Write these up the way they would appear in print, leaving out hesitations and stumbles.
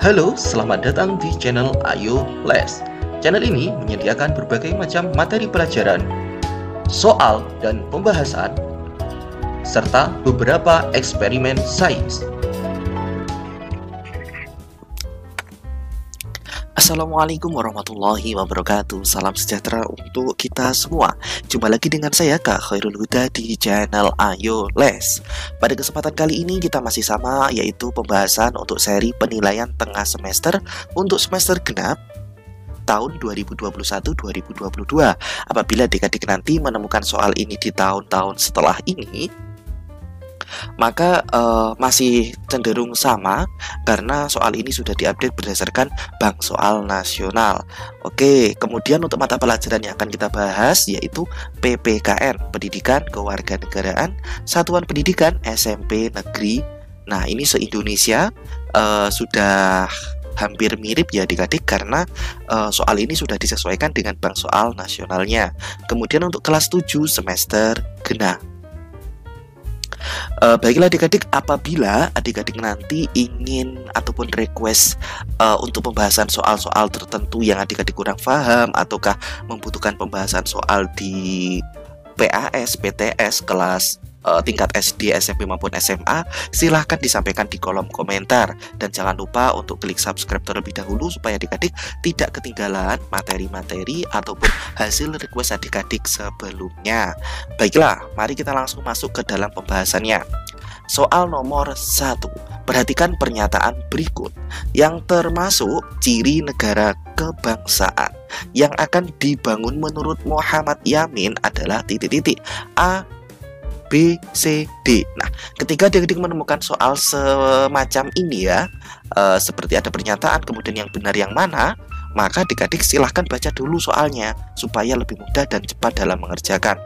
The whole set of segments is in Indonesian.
Halo, selamat datang di channel Ayo Les. Channel ini menyediakan berbagai macam materi pelajaran, soal dan pembahasan, serta beberapa eksperimen sains. Assalamualaikum warahmatullahi wabarakatuh. Salam sejahtera untuk kita semua. Jumpa lagi dengan saya Kak Khairul Huda di channel Ayo Les. Pada kesempatan kali ini kita masih sama, yaitu pembahasan untuk seri penilaian tengah semester untuk semester genap tahun 2021-2022. Apabila adik-adik nanti menemukan soal ini di tahun-tahun setelah ini, maka masih cenderung sama karena soal ini sudah diupdate berdasarkan Bank Soal Nasional. Oke, kemudian untuk mata pelajaran yang akan kita bahas yaitu PPKN, Pendidikan Kewarganegaraan Satuan Pendidikan SMP Negeri. Nah, ini se-Indonesia sudah hampir mirip ya adik-adik karena soal ini sudah disesuaikan dengan Bank Soal Nasionalnya. Kemudian untuk kelas 7 semester genap. Baiklah adik-adik, apabila adik-adik nanti ingin ataupun request untuk pembahasan soal-soal tertentu yang adik-adik kurang paham ataukah membutuhkan pembahasan soal di PAS, PTS, kelas tingkat SD, SMP maupun SMA, silahkan disampaikan di kolom komentar. Dan jangan lupa untuk klik subscribe terlebih dahulu supaya adik-adik tidak ketinggalan materi-materi ataupun hasil request adik-adik sebelumnya. Baiklah, mari kita langsung masuk ke dalam pembahasannya. Soal nomor 1. Perhatikan pernyataan berikut yang termasuk ciri negara kebangsaan yang akan dibangun menurut Muhammad Yamin adalah titik-titik A, B, C, D. Nah, ketika adik-adik menemukan soal semacam ini ya, seperti ada pernyataan kemudian yang benar yang mana, maka adik-adik silahkan baca dulu soalnya supaya lebih mudah dan cepat dalam mengerjakan.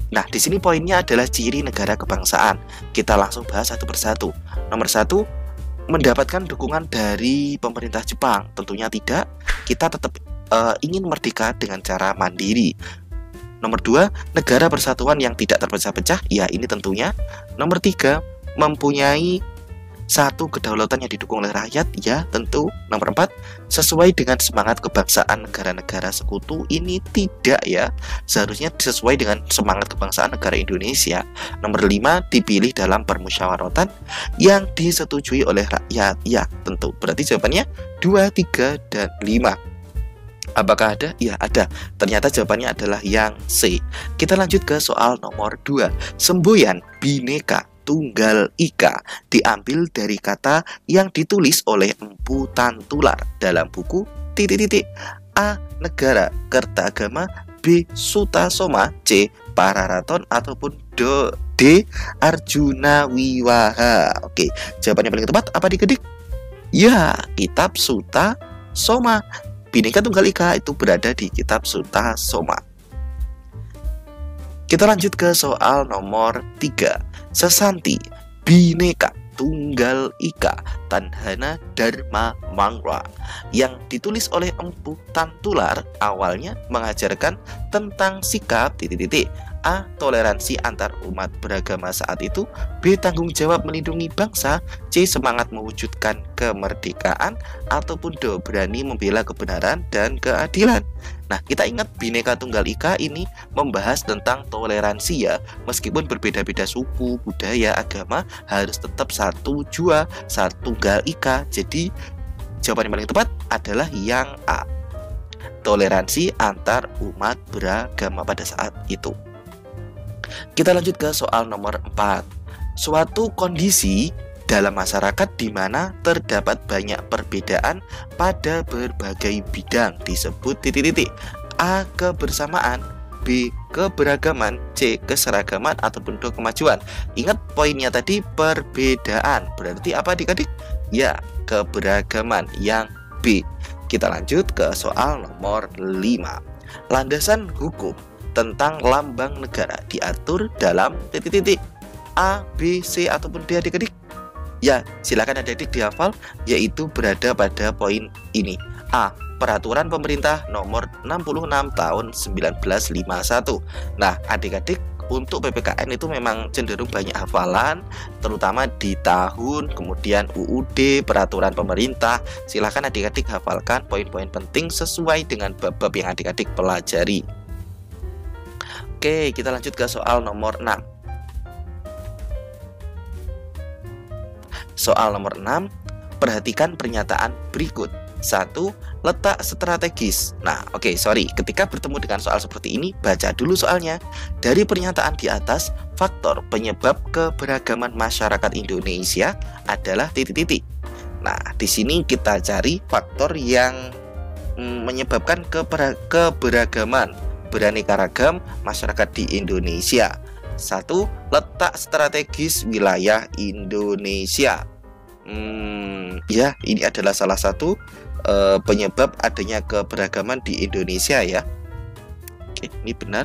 Nah, di sini poinnya adalah ciri negara kebangsaan. Kita langsung bahas satu persatu. Nomor 1, mendapatkan dukungan dari pemerintah Jepang. Tentunya tidak. Kita tetap ingin merdeka dengan cara mandiri. Nomor 2, negara persatuan yang tidak terpecah-pecah. Ya, ini tentunya. Nomor 3, mempunyai satu kedaulatan yang didukung oleh rakyat. Ya, tentu. Nomor 4, sesuai dengan semangat kebangsaan negara-negara sekutu. Ini tidak ya. Seharusnya sesuai dengan semangat kebangsaan negara Indonesia. Nomor 5, dipilih dalam permusyawaratan yang disetujui oleh rakyat. Ya, tentu. Berarti jawabannya 2, 3, dan 5. Apakah ada? Ya, ada. Ternyata jawabannya adalah yang C. Kita lanjut ke soal nomor 2. Semboyan Bhinneka Tunggal Ika diambil dari kata yang ditulis oleh Empu Tantular dalam buku titik-titik. A. Negara Kertagama, B. Sutasoma, C. Pararaton, ataupun D. Arjuna Wiwaha. Oke, jawabannya paling tepat apa adik-adik? Ya, kitab Sutasoma. Bhinneka Tunggal Ika itu berada di kitab Sutasoma. Kita lanjut ke soal nomor 3. Sesanti Bhinneka Tunggal Ika Tanhana Dharma Mangla yang ditulis oleh Empu Tantular awalnya mengajarkan tentang sikap titik-titik. A. Toleransi antar umat beragama saat itu, B. Tanggung jawab melindungi bangsa, C. Semangat mewujudkan kemerdekaan, ataupun D. Berani membela kebenaran dan keadilan. Nah, kita ingat Bhinneka Tunggal Ika ini membahas tentang toleransi ya. Meskipun berbeda-beda suku, budaya, agama, harus tetap satu jua, satu tunggal ika. Jadi jawaban yang paling tepat adalah yang A. Toleransi antar umat beragama pada saat itu. Kita lanjut ke soal nomor 4. Suatu kondisi dalam masyarakat di mana terdapat banyak perbedaan pada berbagai bidang disebut titik-titik. A. Kebersamaan, B. Keberagaman, C. Keseragaman, ataupun D. Kemajuan. Ingat poinnya tadi perbedaan. Berarti apa adik-adik? Ya, keberagaman yang B. Kita lanjut ke soal nomor 5. Landasan hukum tentang lambang negara diatur dalam titik-titik. A, B, C, ataupun D adik-adik? Ya, silakan adik-adik dihafal, yaitu berada pada poin ini. A. Peraturan Pemerintah nomor 66 tahun 1951. Nah, adik-adik untuk PPKN itu memang cenderung banyak hafalan, terutama di tahun, kemudian UUD, peraturan pemerintah. Silahkan adik-adik hafalkan poin-poin penting sesuai dengan bab-bab yang adik-adik pelajari. Oke, kita lanjut ke soal nomor 6. Soal nomor 6, perhatikan pernyataan berikut. 1. Letak strategis. Nah, ketika bertemu dengan soal seperti ini, baca dulu soalnya. Dari pernyataan di atas, faktor penyebab keberagaman masyarakat Indonesia adalah titik-titik. Nah, di sini kita cari faktor yang menyebabkan keberagaman, beraneka ragam masyarakat di Indonesia. 1. Letak strategis wilayah Indonesia. Ya, ini adalah salah satu penyebab adanya keberagaman di Indonesia ya. Oke, ini benar.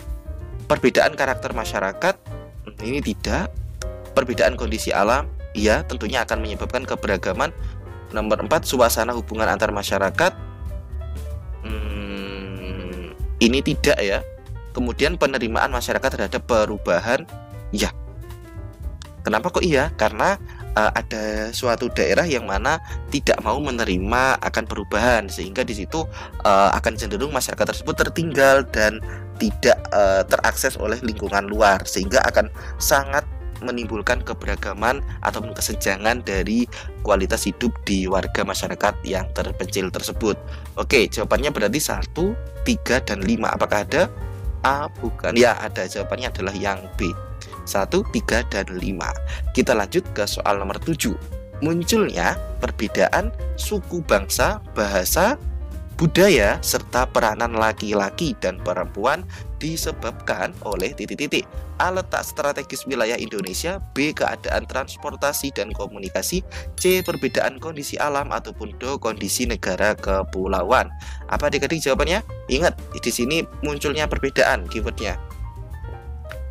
Perbedaan karakter masyarakat, ini tidak. Perbedaan kondisi alam, ya, tentunya akan menyebabkan keberagaman. Nomor 4, suasana hubungan antar masyarakat, ini tidak ya. Kemudian penerimaan masyarakat terhadap perubahan, ya. Kenapa kok iya? Karena ada suatu daerah yang mana tidak mau menerima akan perubahan, sehingga di situ akan cenderung masyarakat tersebut tertinggal dan tidak terakses oleh lingkungan luar, sehingga akan sangat menimbulkan keberagaman ataupun kesenjangan dari kualitas hidup di warga masyarakat yang terpencil tersebut. Oke, jawabannya berarti 1, 3, dan 5. Apakah ada? A, bukan. Ya, ada. Jawabannya adalah yang B. 1, 3, dan 5. Kita lanjut ke soal nomor 7. Munculnya perbedaan suku bangsa, bahasa, budaya, serta peranan laki-laki dan perempuan disebabkan oleh titik-titik. A. Letak strategis wilayah Indonesia. B. Keadaan transportasi dan komunikasi. C. Perbedaan kondisi alam. Ataupun D. Kondisi negara kepulauan. Apa adik-adik jawabannya? Ingat, di sini munculnya perbedaan keywordnya.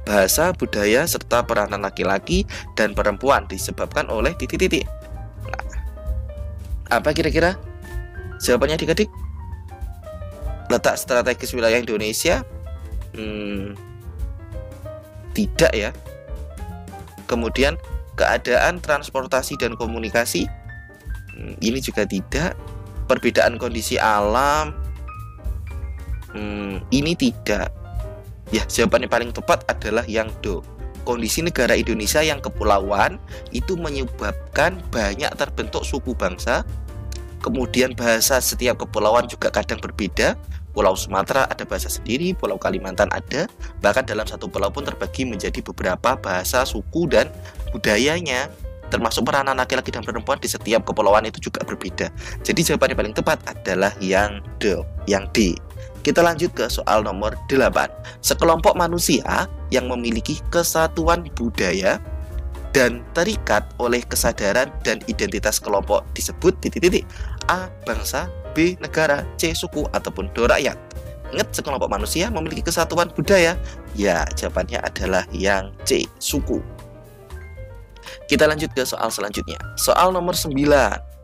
Bahasa, budaya, serta peranan laki-laki dan perempuan disebabkan oleh titik-titik. Nah, apa kira-kira jawabannya adik-adik? Letak strategis wilayah Indonesia? Tidak ya. Kemudian keadaan transportasi dan komunikasi? Ini juga tidak. Perbedaan kondisi alam? Ini tidak. Ya, jawaban yang paling tepat adalah yang D. Kondisi negara Indonesia yang kepulauan itu menyebabkan banyak terbentuk suku bangsa. Kemudian bahasa setiap kepulauan juga kadang berbeda. Pulau Sumatera ada bahasa sendiri, Pulau Kalimantan ada. Bahkan dalam satu pulau pun terbagi menjadi beberapa bahasa, suku, dan budayanya. Termasuk peranan laki-laki dan perempuan di setiap kepulauan itu juga berbeda. Jadi jawaban yang paling tepat adalah yang D, yang D. Kita lanjut ke soal nomor 8. Sekelompok manusia yang memiliki kesatuan budaya dan terikat oleh kesadaran dan identitas kelompok disebut titik-titik. A. Bangsa, B. Negara, C. Suku, ataupun D. Rakyat. Ingat, sekelompok manusia memiliki kesatuan budaya. Ya, jawabannya adalah yang C. Suku. Kita lanjut ke soal selanjutnya. Soal nomor 9.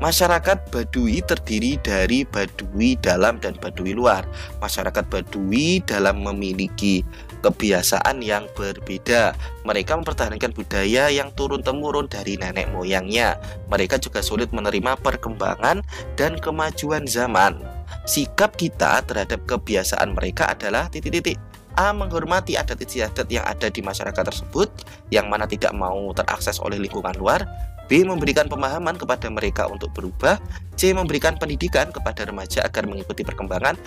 Masyarakat Baduy terdiri dari Baduy dalam dan Baduy luar. Masyarakat Baduy dalam memiliki kebiasaan yang berbeda. Mereka mempertahankan budaya yang turun-temurun dari nenek moyangnya. Mereka juga sulit menerima perkembangan dan kemajuan zaman. Sikap kita terhadap kebiasaan mereka adalah titik-titik. A. Menghormati adat istiadat yang ada di masyarakat tersebut, yang mana tidak mau terakses oleh lingkungan luar. B. Memberikan pemahaman kepada mereka untuk berubah. C. Memberikan pendidikan kepada remaja agar mengikuti perkembangan.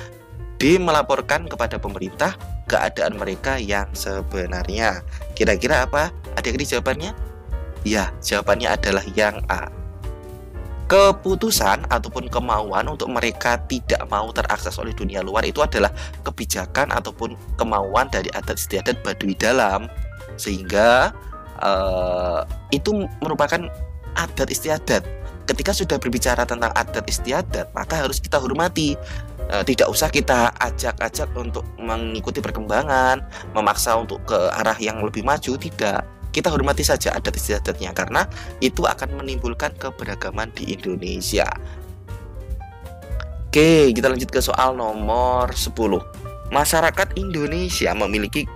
D. Melaporkan kepada pemerintah keadaan mereka yang sebenarnya. Kira-kira apa adik-adik jawabannya? Ya, jawabannya adalah yang A. Keputusan ataupun kemauan untuk mereka tidak mau terakses oleh dunia luar itu adalah kebijakan ataupun kemauan dari adat istiadat Baduy dalam, sehingga itu merupakan adat istiadat. Ketika sudah berbicara tentang adat istiadat, maka harus kita hormati. Tidak usah kita ajak-ajak untuk mengikuti perkembangan, memaksa untuk ke arah yang lebih maju. Tidak, kita hormati saja adat istiadatnya, karena itu akan menimbulkan keberagaman di Indonesia. Oke, kita lanjut ke soal nomor 10. Masyarakat Indonesia memiliki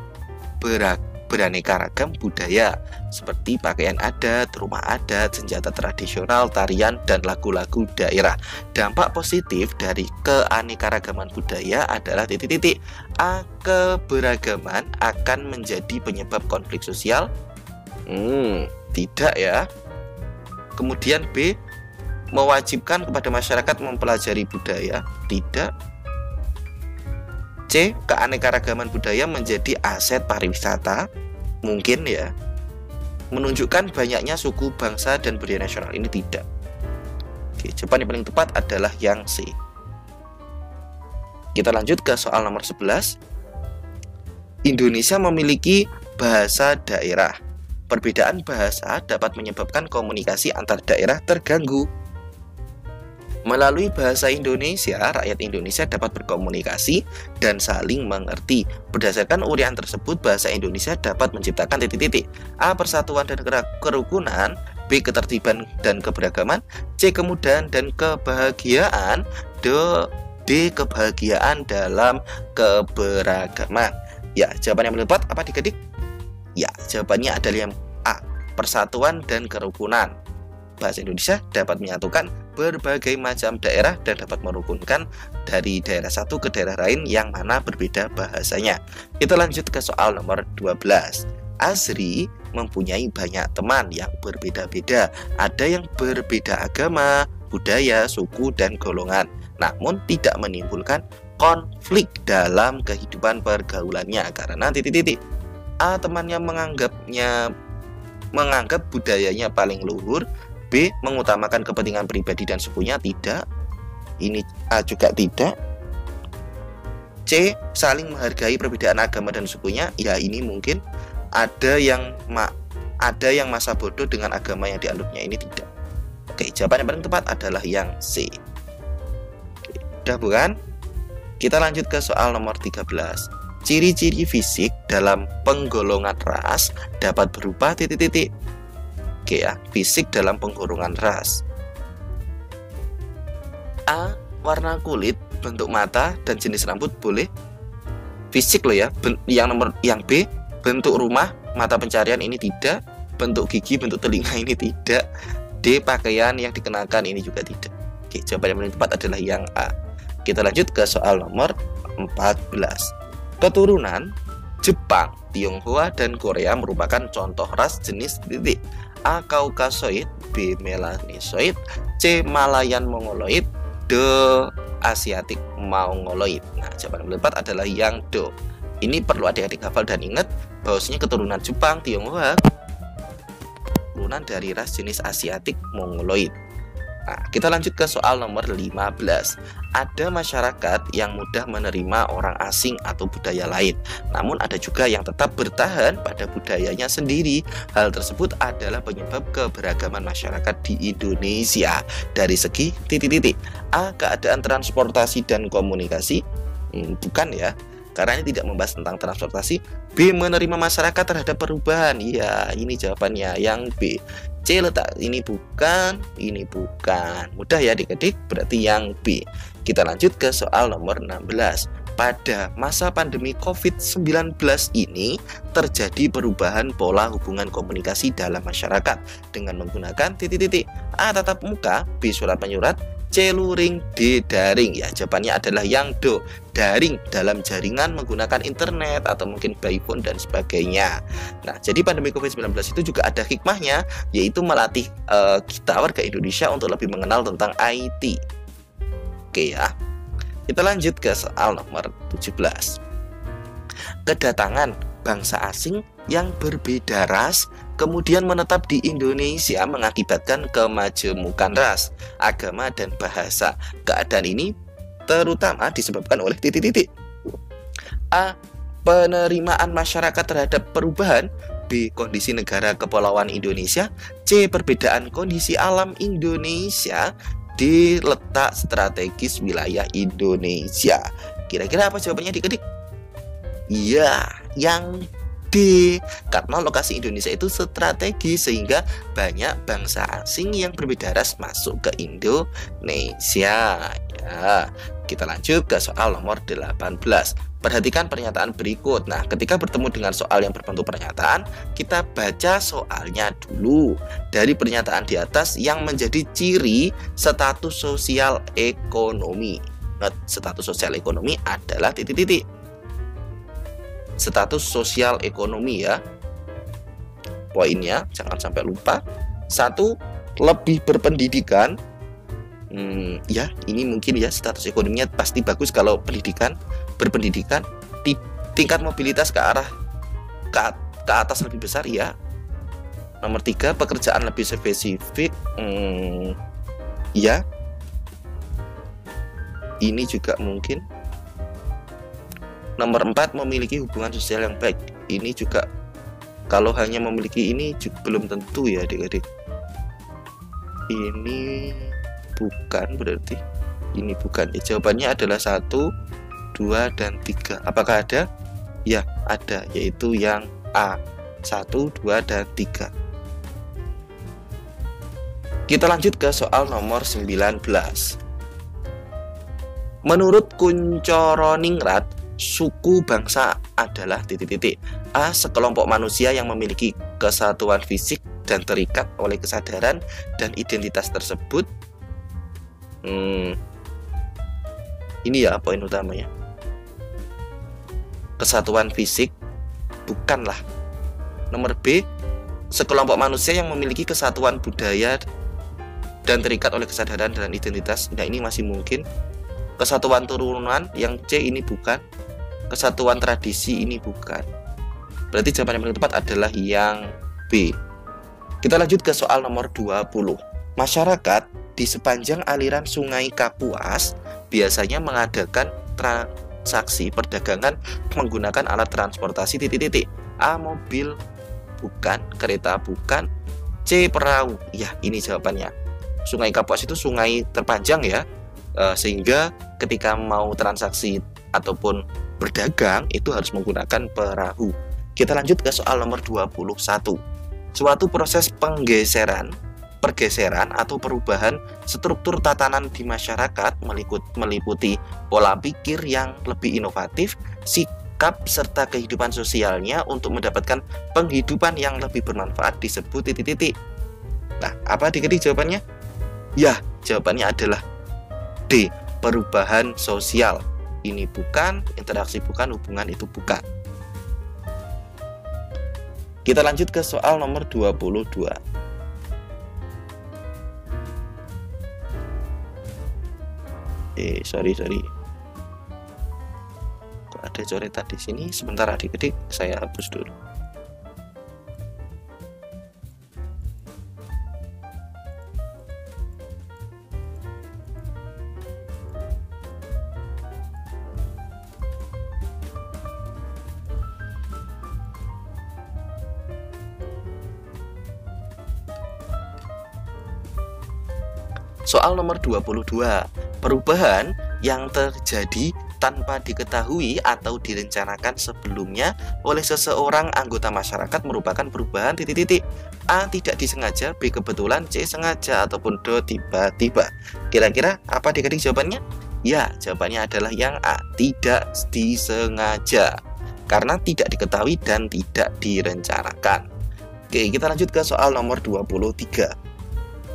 beraneka ragam budaya seperti pakaian adat, rumah adat, senjata tradisional, tarian, dan lagu-lagu daerah. Dampak positif dari keanekaragaman budaya adalah titik-titik. A. Keberagaman akan menjadi penyebab konflik sosial? Tidak ya. Kemudian B. Mewajibkan kepada masyarakat mempelajari budaya? Tidak. C. Keanekaragaman budaya menjadi aset pariwisata? Mungkin ya. Menunjukkan banyaknya suku, bangsa, dan budaya nasional? Ini tidak. Oke, jawaban yang paling tepat adalah yang C. Kita lanjut ke soal nomor 11. Indonesia memiliki bahasa daerah. Perbedaan bahasa dapat menyebabkan komunikasi antar daerah terganggu. Melalui bahasa Indonesia, rakyat Indonesia dapat berkomunikasi dan saling mengerti. Berdasarkan uraian tersebut, bahasa Indonesia dapat menciptakan titik-titik. A. Persatuan dan kerukunan. B. Ketertiban dan keberagaman. C. Kemudahan dan kebahagiaan. D. Kebahagiaan dalam keberagaman. Ya, jawaban yang paling tepat apa adik-adik? Ya, jawabannya adalah yang A. Persatuan dan kerukunan. Bahasa Indonesia dapat menyatukan berbagai macam daerah dan dapat merukunkan dari daerah satu ke daerah lain yang mana berbeda bahasanya. Kita lanjut ke soal nomor 12. Azri mempunyai banyak teman yang berbeda-beda. Ada yang berbeda agama, budaya, suku, dan golongan. Namun tidak menimbulkan konflik dalam kehidupan pergaulannya karena titik-titik. A. Temannya menganggap budayanya paling luhur. B. Mengutamakan kepentingan pribadi dan sukunya? Tidak. Ini A juga tidak. C. Saling menghargai perbedaan agama dan sukunya? Ya, ini mungkin. Ada yang masa bodoh dengan agama yang dianutnya? Ini tidak. Oke, jawaban yang paling tepat adalah yang C. Oke, udah bukan? Kita lanjut ke soal nomor 13. Ciri-ciri fisik dalam penggolongan ras dapat berupa titik-titik. Oke ya, fisik dalam penggolongan ras. A. Warna kulit, bentuk mata, dan jenis rambut boleh. Fisik loh ya. Yang B. Bentuk rumah, mata pencarian? Ini tidak. Bentuk gigi, bentuk telinga? Ini tidak. D. Pakaian yang dikenakan? Ini juga tidak. Oke, jawaban yang paling tepat adalah yang A. Kita lanjut ke soal nomor 14. Keturunan Jepang, Tionghoa, dan Korea merupakan contoh ras jenis titik. A. Kaukasoid, B. Melanosoid, C. Malayan Mongoloid, D. Asiatik Mongoloid. Nah, jawaban yang tepat adalah yang D. Ini perlu adik-adik hafal dan ingat bahwasanya keturunan Jepang, Tionghoa, keturunan dari ras jenis Asiatik Mongoloid. Nah, kita lanjut ke soal nomor 15. Ada masyarakat yang mudah menerima orang asing atau budaya lain, namun ada juga yang tetap bertahan pada budayanya sendiri. Hal tersebut adalah penyebab keberagaman masyarakat di Indonesia dari segi titik-titik. A. Keadaan transportasi dan komunikasi? Bukan ya, karena ini tidak membahas tentang transportasi. B. Menerima masyarakat terhadap perubahan? Ya, ini jawabannya yang B. C. Letak? Ini bukan. Mudah ya adik-adik, berarti yang B. Kita lanjut ke soal nomor 16. Pada masa pandemi COVID-19 ini terjadi perubahan pola hubungan komunikasi dalam masyarakat dengan menggunakan titik-titik. A. Tatap muka, B. Surat menyurat, C. Luring, D. Daring. Ya, jawabannya adalah yang D. Daring dalam jaringan menggunakan internet atau mungkin by phone dan sebagainya. Nah, jadi pandemi COVID-19 itu juga ada hikmahnya, yaitu melatih kita warga Indonesia untuk lebih mengenal tentang IT. Oke ya. Kita lanjut ke soal nomor 17. Kedatangan bangsa asing yang berbeda ras kemudian menetap di Indonesia mengakibatkan kemajemukan ras, agama, dan bahasa. Keadaan ini terutama disebabkan oleh titik-titik. A. Penerimaan masyarakat terhadap perubahan. B. Kondisi negara kepulauan Indonesia. C. Perbedaan kondisi alam Indonesia. D. Letak strategis wilayah Indonesia. Kira-kira apa jawabannya adik-adik? Iya, yang D. Karena lokasi Indonesia itu strategis sehingga banyak bangsa asing yang berbeda ras masuk ke Indonesia. Ya, kita lanjut ke soal nomor 18. Perhatikan pernyataan berikut. Nah, ketika bertemu dengan soal yang berbentuk pernyataan, kita baca soalnya dulu. Dari pernyataan di atas yang menjadi ciri status sosial ekonomi. Nah, status sosial ekonomi adalah titik-titik. Status sosial ekonomi ya. Poinnya, jangan sampai lupa. 1. Lebih berpendidikan. Ya, ini mungkin ya status ekonominya pasti bagus kalau berpendidikan. Tingkat mobilitas ke atas lebih besar ya. Nomor 3, pekerjaan lebih spesifik. Ya, ini juga mungkin. Nomor 4, memiliki hubungan sosial yang baik. Ini juga kalau hanya memiliki ini juga belum tentu ya adik-adik. Ini bukan, berarti ini bukan. Jawabannya adalah 1, 2, dan 3. Apakah ada? Ya, ada, yaitu yang A. 1, 2, dan 3. Kita lanjut ke soal nomor 19. Menurut Kuncoroningrat, suku bangsa adalah titik-titik. A. Sekelompok manusia yang memiliki kesatuan fisik dan terikat oleh kesadaran dan identitas tersebut. Ini ya poin utamanya. Kesatuan fisik bukanlah. Nomor B, sekelompok manusia yang memiliki kesatuan budaya dan terikat oleh kesadaran dan identitas. Nah, ini masih mungkin. Kesatuan turunan yang C ini bukan. Kesatuan tradisi ini bukan. Berarti jawaban yang paling tepat adalah yang B. Kita lanjut ke soal nomor 20. Masyarakat di sepanjang aliran Sungai Kapuas biasanya mengadakan transaksi perdagangan menggunakan alat transportasi titik-titik. A. Mobil bukan, kereta bukan, C. Perahu. Ya, ini jawabannya. Sungai Kapuas itu sungai terpanjang ya, sehingga ketika mau transaksi ataupun berdagang itu harus menggunakan perahu. Kita lanjut ke soal nomor 21. Suatu proses pergeseran atau perubahan struktur tatanan di masyarakat meliputi pola pikir yang lebih inovatif, sikap serta kehidupan sosialnya untuk mendapatkan penghidupan yang lebih bermanfaat disebut titik-titik. Nah, apa adik-adik jawabannya? Ya, jawabannya adalah D. Perubahan sosial. Ini bukan, interaksi bukan, hubungan itu bukan. Kita lanjut ke soal nomor 22. Sorry. Kok ada coretan di sini? Sebentar adik-adik, saya hapus dulu. Soal nomor 22. Perubahan yang terjadi tanpa diketahui atau direncanakan sebelumnya oleh seseorang anggota masyarakat merupakan perubahan titik-titik. A. Tidak disengaja, B. Kebetulan, C. Sengaja, ataupun D. Tiba-tiba. Kira-kira apa adik-adik jawabannya? Ya, jawabannya adalah yang A. Tidak disengaja, karena tidak diketahui dan tidak direncanakan. Oke, kita lanjut ke soal nomor 23.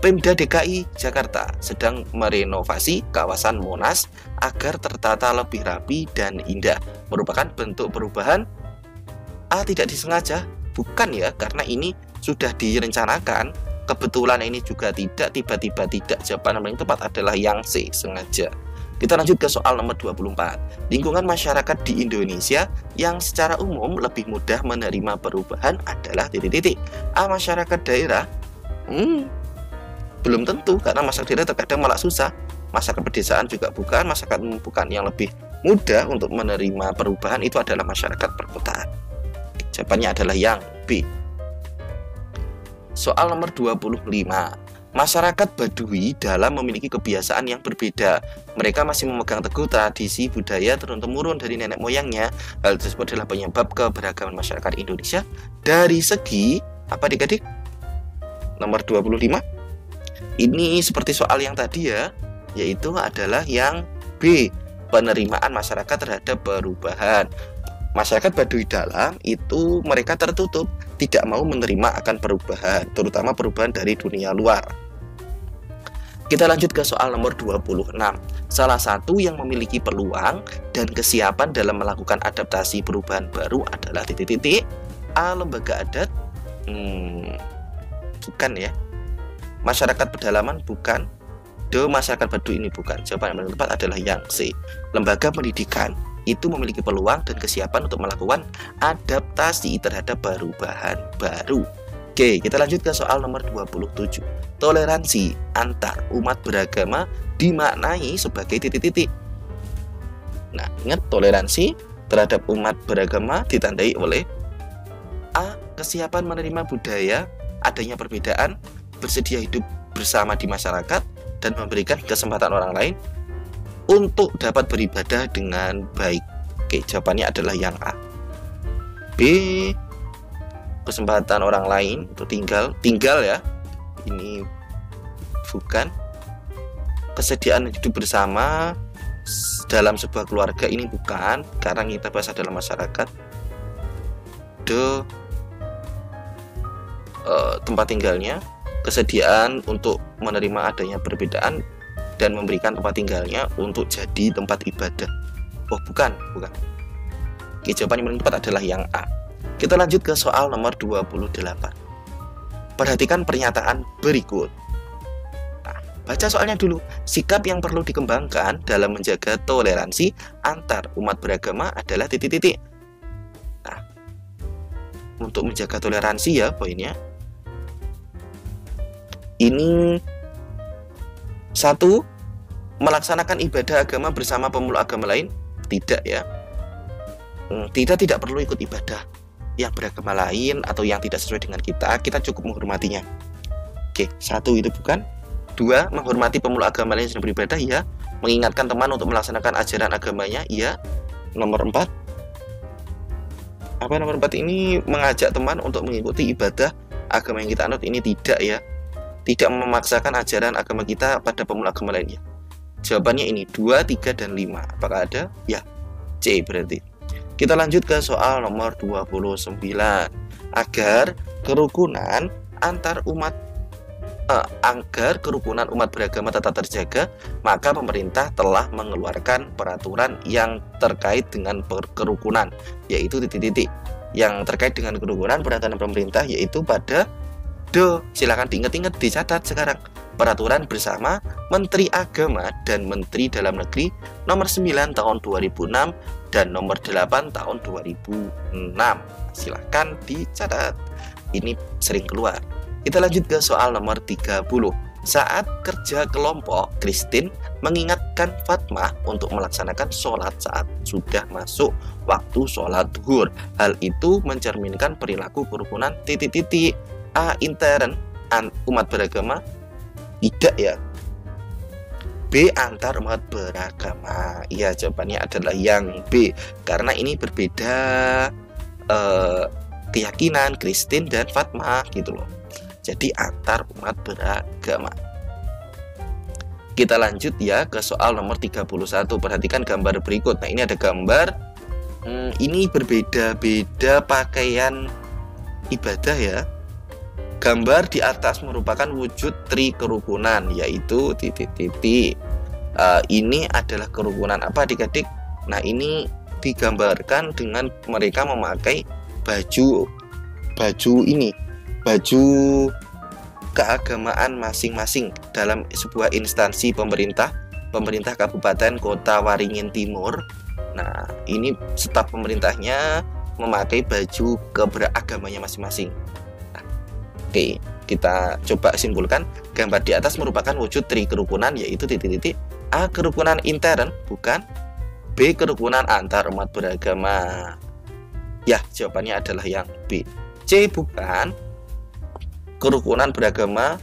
Pemda DKI Jakarta sedang merenovasi kawasan Monas agar tertata lebih rapi dan indah. Merupakan bentuk perubahan? A. Tidak disengaja, bukan ya, karena ini sudah direncanakan. Kebetulan ini juga tidak, tiba-tiba tidak. Jawaban yang paling tepat adalah yang C. Sengaja. Kita lanjut ke soal nomor 24. Lingkungan masyarakat di Indonesia yang secara umum lebih mudah menerima perubahan adalah titik-titik. A. Masyarakat daerah. Belum tentu, karena masyarakat daerah terkadang malah susah. Masyarakat pedesaan juga bukan, masyarakat bukan. Yang lebih mudah untuk menerima perubahan itu adalah masyarakat perkotaan. Jawabannya adalah yang B. Soal nomor 25. Masyarakat Baduy dalam memiliki kebiasaan yang berbeda. Mereka masih memegang teguh tradisi budaya turun-temurun dari nenek moyangnya. Hal tersebut adalah penyebab keberagaman masyarakat Indonesia dari segi apa adik-adik? Nomor 25. Ini seperti soal yang tadi ya. yaitu adalah yang B, penerimaan masyarakat terhadap perubahan. Masyarakat Baduy Dalam itu mereka tertutup, tidak mau menerima akan perubahan, terutama perubahan dari dunia luar. Kita lanjut ke soal nomor 26. Salah satu yang memiliki peluang dan kesiapan dalam melakukan adaptasi perubahan baru adalah titik-titik. A. Lembaga adat. Bukan ya. Masyarakat pedalaman bukan. D. Masyarakat Baduy ini bukan. Jawaban yang paling tepat adalah yang C. Lembaga pendidikan itu memiliki peluang dan kesiapan untuk melakukan adaptasi terhadap perubahan baru. Oke, kita lanjut ke soal nomor 27. Toleransi antar umat beragama dimaknai sebagai titik-titik. Nah, ingat toleransi terhadap umat beragama ditandai oleh A. Kesiapan menerima budaya, adanya perbedaan, bersedia hidup bersama di masyarakat, dan memberikan kesempatan orang lain untuk dapat beribadah dengan baik. Oke, jawabannya adalah yang A. B. Kesempatan orang lain untuk tinggal ya. Ini bukan. Kesediaan hidup bersama dalam sebuah keluarga ini bukan, karena kita bahas dalam masyarakat. D. Tempat tinggalnya, kesediaan untuk menerima adanya perbedaan dan memberikan tempat tinggalnya untuk jadi tempat ibadah. Oh, bukan. Oke, jawaban yang paling tepat adalah yang A. Kita lanjut ke soal nomor 28. Perhatikan pernyataan berikut. Nah, baca soalnya dulu. Sikap yang perlu dikembangkan dalam menjaga toleransi antar umat beragama adalah titik-titik. Nah, untuk menjaga toleransi ya poinnya. Ini 1. Melaksanakan ibadah agama bersama pemeluk agama lain? Tidak ya. Kita tidak perlu ikut ibadah yang beragama lain atau yang tidak sesuai dengan kita cukup menghormatinya. Oke, 1 itu bukan. 2. Menghormati pemeluk agama lain yang sedang beribadah? Ya. Mengingatkan teman untuk melaksanakan ajaran agamanya? Ya. Nomor 4. Apa nomor 4 ini? Mengajak teman untuk mengikuti ibadah agama yang kita anut? Ini tidak ya. Tidak memaksakan ajaran agama kita pada pemeluk agama lainnya. Jawabannya ini 2, 3, dan 5. Apakah ada? Ya, C berarti. Kita lanjut ke soal nomor 29. Agar kerukunan umat beragama tetap terjaga, maka pemerintah telah mengeluarkan peraturan yang terkait dengan kerukunan, yaitu titik-titik. Yang terkait dengan kerukunan peraturan pemerintah yaitu pada D. Silakan diingat-ingat, dicatat sekarang. Peraturan bersama Menteri Agama dan Menteri Dalam Negeri nomor 9 tahun 2006 dan nomor 8 tahun 2006. Silakan dicatat. Ini sering keluar. Kita lanjut ke soal nomor 30. Saat kerja kelompok, Christine mengingatkan Fatmah untuk melaksanakan sholat saat sudah masuk waktu sholat zuhur. Hal itu mencerminkan perilaku kerukunan titik-titik. A. Intern umat beragama? Tidak ya. B. Antar umat beragama? Ya, jawabannya adalah yang B, karena ini berbeda keyakinan Christine dan Fatmah gitu loh. Jadi antar umat beragama. Kita lanjut ya ke soal nomor 31. Perhatikan gambar berikut. Nah, ini ada gambar. Ini berbeda-beda pakaian ibadah ya. Gambar di atas merupakan wujud tri kerukunan, yaitu titik-titik. Ini adalah kerukunan apa adik-adik? Nah, ini digambarkan dengan mereka memakai baju keagamaan masing-masing dalam sebuah instansi pemerintah Kabupaten Kota Waringin Timur. Nah, ini staf pemerintahnya memakai baju keberagamannya masing-masing. Oke, kita coba simpulkan. Gambar di atas merupakan wujud tri kerukunan, yaitu titik-titik. A. Kerukunan intern? Bukan. B. Kerukunan antar umat beragama? Ya, jawabannya adalah yang B. C. Bukan. Kerukunan beragama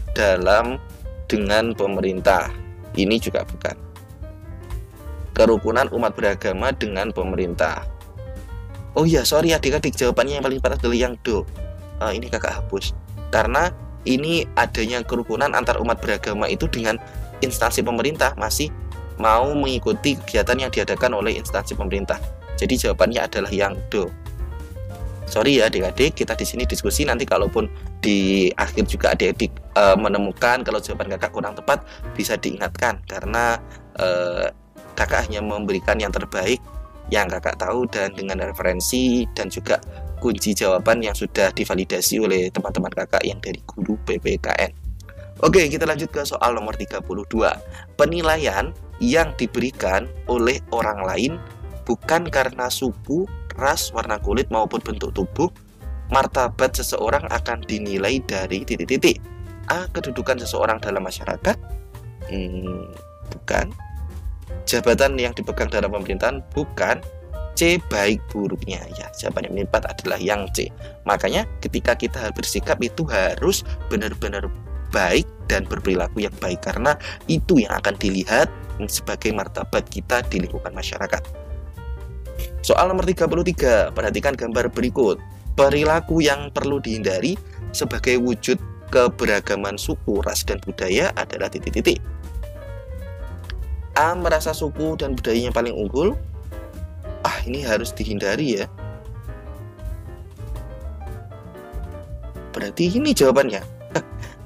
dengan pemerintah? Ini juga bukan. Kerukunan umat beragama dengan pemerintah? Oh iya, sorry adik-adik, jawabannya yang paling tepat adalah yang D. Ini kakak hapus. Karena ini adanya kerukunan antar umat beragama itu dengan instansi pemerintah masih mau mengikuti kegiatan yang diadakan oleh instansi pemerintah. Jadi jawabannya adalah yang do. Sorry ya adik-adik, kita di sini diskusi, nanti kalaupun di akhir juga adik-adik menemukan kalau jawaban kakak kurang tepat, bisa diingatkan karena kakak hanya memberikan yang terbaik yang kakak tahu dan dengan referensi dan juga kunci jawaban yang sudah divalidasi oleh teman-teman kakak yang dari guru PPKN. Oke, kita lanjut ke soal nomor 32. Penilaian yang diberikan oleh orang lain bukan karena suku, ras, warna kulit maupun bentuk tubuh. Martabat seseorang akan dinilai dari titik-titik. A. Kedudukan seseorang dalam masyarakat. Bukan. Jabatan yang dipegang dalam pemerintahan. Bukan. C. Baik buruknya. Ya, jawaban yang tepat adalah yang C. Makanya ketika kita bersikap itu harus benar-benar baik dan berperilaku yang baik, karena itu yang akan dilihat sebagai martabat kita di lingkungan masyarakat. Soal nomor 33, perhatikan gambar berikut. Perilaku yang perlu dihindari sebagai wujud keberagaman suku, ras, dan budaya adalah titik-titik. A. Merasa suku dan budayanya paling unggul. Ini harus dihindari ya. Berarti ini jawabannya.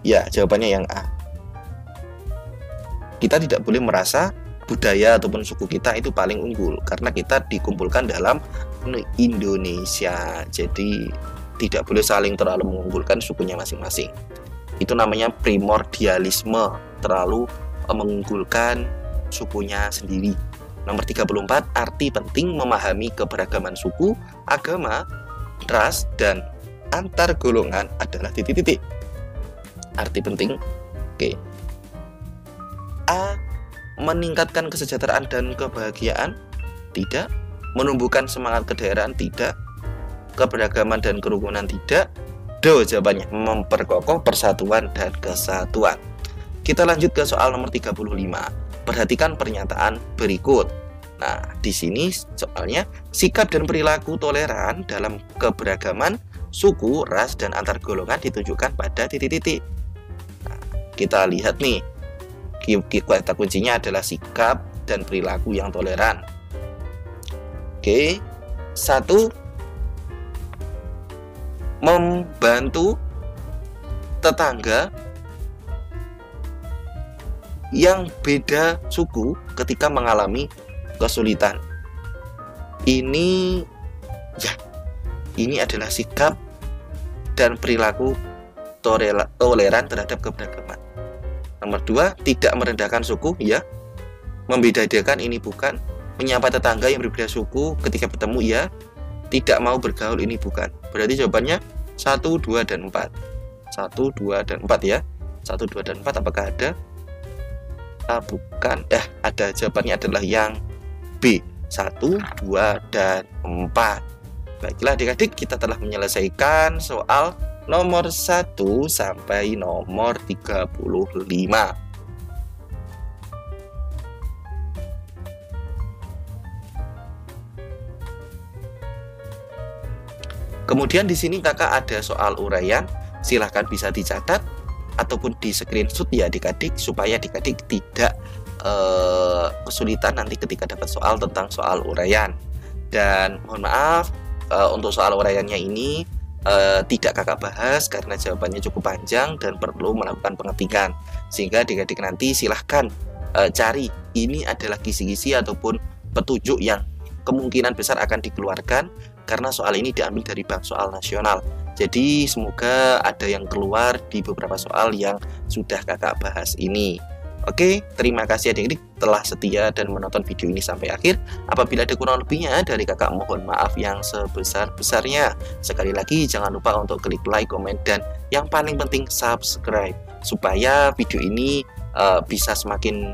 Ya, jawabannya yang A. Kita tidak boleh merasa budaya ataupun suku kita itu paling unggul karena kita dikumpulkan dalam Indonesia. Jadi tidak boleh saling terlalu mengunggulkan sukunya masing-masing. Itu namanya primordialisme, terlalu mengunggulkan sukunya sendiri. Nomor 34, arti penting memahami keberagaman suku, agama, ras, dan antar golongan adalah titik-titik. Arti penting. Oke. A. Meningkatkan kesejahteraan dan kebahagiaan. Tidak. Menumbuhkan semangat kedaerahan. Tidak. Keberagaman dan kerukunan. Tidak. Do jawabannya. Memperkokoh persatuan dan kesatuan. Kita lanjut ke soal nomor 35. Perhatikan pernyataan berikut. Nah, di sini soalnya sikap dan perilaku toleran dalam keberagaman suku, ras, dan antar golongan ditunjukkan pada titik-titik. Kita lihat nih, kata kuncinya adalah sikap dan perilaku yang toleran. Oke, 1. Membantu tetangga yang beda suku ketika mengalami kesulitan. Ini adalah sikap dan perilaku toleran terhadap keberagaman. Nomor 2, tidak merendahkan suku, ya. Membedakan, ini bukan. Menyapa tetangga yang berbeda suku ketika bertemu, ya. Tidak mau bergaul, ini bukan. Berarti jawabannya 1, 2, dan 4. 1, 2, dan 4 ya. 1, 2, dan 4 apakah ada? Bukan. Ada, jawabannya adalah yang B. 1, 2, dan 4. Baiklah adik-adik, kita telah menyelesaikan soal nomor 1 sampai nomor 35. Kemudian di sini kakak ada soal uraian, silahkan bisa dicatat ataupun di screenshot ya adik-adik, supaya adik-adik tidak kesulitan nanti ketika dapat soal tentang soal uraian. Dan mohon maaf untuk soal uraiannya ini tidak kakak bahas karena jawabannya cukup panjang dan perlu melakukan pengetikan, sehingga adik-adik nanti silahkan cari ini adalah kisi-kisi ataupun petunjuk yang kemungkinan besar akan dikeluarkan karena soal ini diambil dari bank soal nasional. Jadi semoga ada yang keluar di beberapa soal yang sudah kakak bahas ini. Oke, terima kasih adik-adik telah setia dan menonton video ini sampai akhir. Apabila ada kurang lebihnya dari kakak mohon maaf yang sebesar-besarnya. Sekali lagi jangan lupa untuk klik like, komen, dan yang paling penting subscribe supaya video ini bisa semakin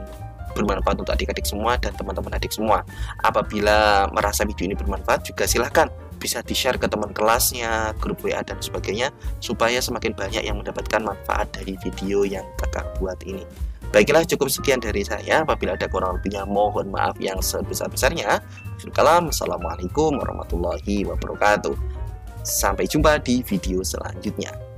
bermanfaat untuk adik-adik semua dan teman-teman adik semua. Apabila merasa video ini bermanfaat juga silahkan bisa di-share ke teman kelasnya, grup WA dan sebagainya, supaya semakin banyak yang mendapatkan manfaat dari video yang kakak buat ini. Baiklah, cukup sekian dari saya. Apabila ada kurang lebihnya mohon maaf yang sebesar-besarnya. Assalamualaikum warahmatullahi wabarakatuh. Sampai jumpa di video selanjutnya.